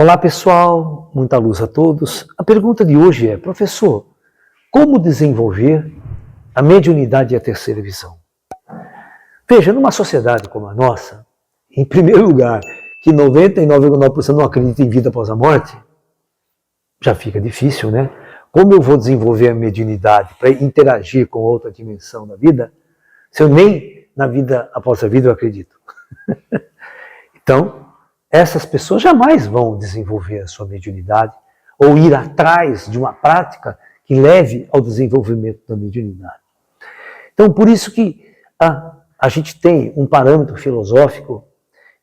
Olá pessoal, muita luz a todos. A pergunta de hoje é, professor, como desenvolver a mediunidade e a terceira visão? Veja, numa sociedade como a nossa, em primeiro lugar, que 99,9% não acredita em vida após a morte, já fica difícil, né? Como eu vou desenvolver a mediunidade para interagir com outra dimensão da vida, se eu nem na vida após a vida eu acredito? Então, essas pessoas jamais vão desenvolver a sua mediunidade ou ir atrás de uma prática que leve ao desenvolvimento da mediunidade. Então, por isso que a gente tem um parâmetro filosófico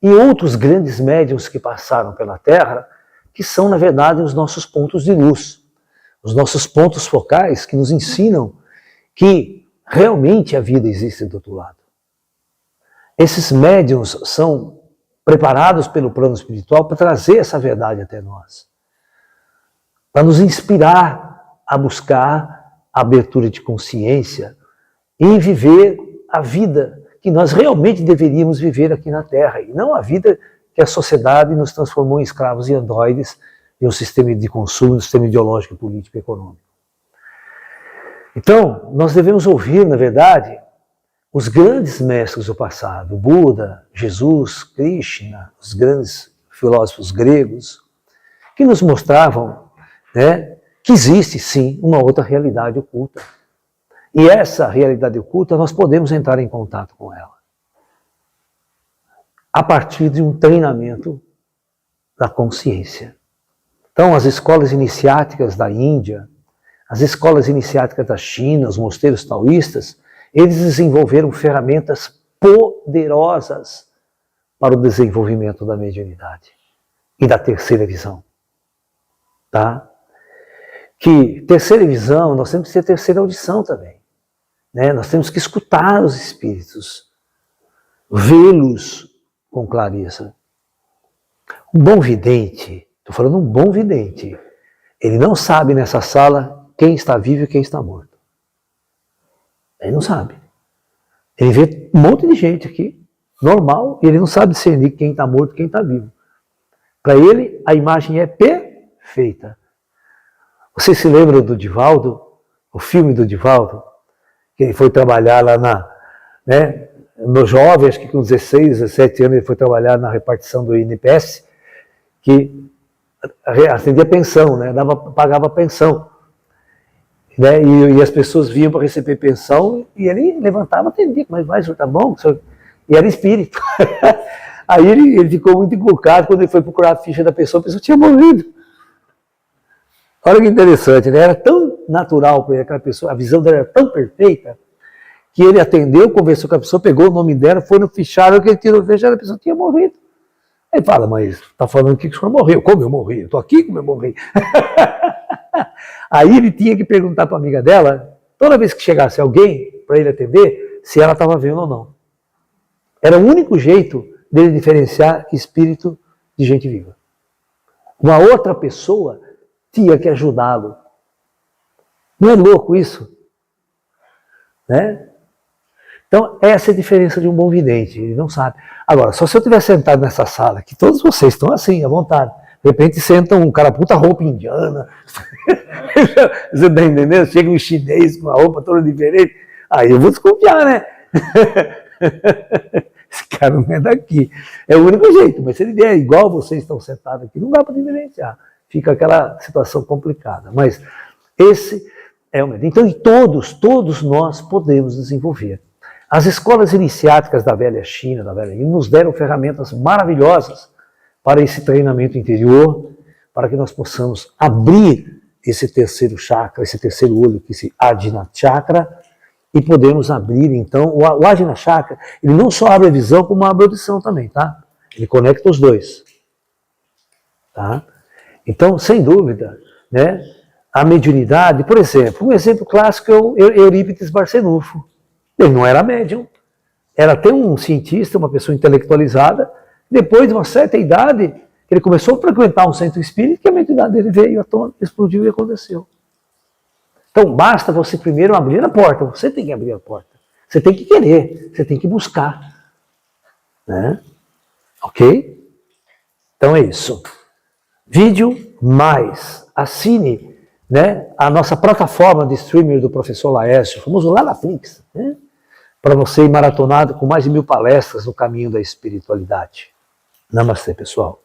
e outros grandes médiuns que passaram pela Terra, que são, na verdade, os nossos pontos de luz, os nossos pontos focais que nos ensinam que realmente a vida existe do outro lado. Esses médiuns são preparados pelo plano espiritual para trazer essa verdade até nós, para nos inspirar a buscar a abertura de consciência e viver a vida que nós realmente deveríamos viver aqui na Terra, e não a vida que a sociedade nos transformou em escravos e androides em um sistema de consumo, um sistema ideológico, político e econômico. Então, nós devemos ouvir, na verdade, os grandes mestres do passado, Buda, Jesus, Krishna, os grandes filósofos gregos, que nos mostravam, né, que existe sim uma outra realidade oculta. E essa realidade oculta nós podemos entrar em contato com ela a partir de um treinamento da consciência. Então, as escolas iniciáticas da Índia, as escolas iniciáticas da China, os mosteiros taoístas, eles desenvolveram ferramentas poderosas para o desenvolvimento da mediunidade e da terceira visão. Tá? Que terceira visão, nós temos que ter terceira audição também. Né? Nós temos que escutar os espíritos, vê-los com clareza. Um bom vidente, estou falando um bom vidente, ele não sabe nessa sala quem está vivo e quem está morto. Ele não sabe. Ele vê um monte de gente aqui, normal, e ele não sabe discernir quem está morto e quem está vivo. Para ele, a imagem é perfeita. Vocês se lembram do Divaldo? O filme do Divaldo? Que ele foi trabalhar lá no jovem, acho que com 16, 17 anos, ele foi trabalhar na repartição do INPS, que atendia pensão, né? Pagava pensão. Né? E as pessoas vinham para receber pensão e ele levantava, atendia, mas vai, senhor, tá bom? E era espírito. Aí ele ficou muito encucado quando ele foi procurar a ficha da pessoa, a pessoa tinha morrido. Olha que interessante, né? Era tão natural para ele, aquela pessoa, a visão dela era tão perfeita, que ele atendeu, conversou com a pessoa, pegou o nome dela, foi no fichário, que ele tirou o fichário, a pessoa tinha morrido. Aí ele fala, mas está falando que o senhor morreu. Como eu morri? Eu estou aqui como eu morri. Aí ele tinha que perguntar para a amiga dela, toda vez que chegasse alguém para ele atender, se ela estava vendo ou não. Era o único jeito dele diferenciar espírito de gente viva. Uma outra pessoa tinha que ajudá-lo. Não é louco isso? Né? Então, essa é a diferença de um bom vidente, ele não sabe. Agora, só se eu estiver sentado nessa sala, que todos vocês estão assim, à vontade, de repente senta um cara puta roupa indiana, você está entendendo? Chega um chinês com uma roupa toda diferente, aí eu vou desconfiar, né? Esse cara não é daqui. É o único jeito, mas se ele vier igual vocês estão sentados aqui, não dá para diferenciar. Fica aquela situação complicada. Mas esse é o método. Então, e todos nós podemos desenvolver. As escolas iniciáticas da velha China, da velha Índia, nos deram ferramentas maravilhosas para esse treinamento interior, para que nós possamos abrir esse terceiro chakra, esse terceiro olho, esse Ajna Chakra, e podemos abrir, então, o Ajna Chakra, ele não só abre a visão, como abre a audição também, tá? Ele conecta os dois. Tá? Então, sem dúvida, né, a mediunidade, por exemplo, um exemplo clássico é o Eurípides Barçanufo. Ele não era médium, era até um cientista, uma pessoa intelectualizada. Depois de uma certa idade, ele começou a frequentar um centro espírita, que a mediunidade dele veio à tona, explodiu e aconteceu. Então, basta você primeiro abrir a porta, você tem que abrir a porta. Você tem que querer, você tem que buscar. Né? Ok? Então é isso. vídeo, mais assine, né, a nossa plataforma de streaming do professor Laércio, famoso lá na Flix, né, para você ir maratonado com mais de 1000 palestras no caminho da espiritualidade. Namastê, pessoal.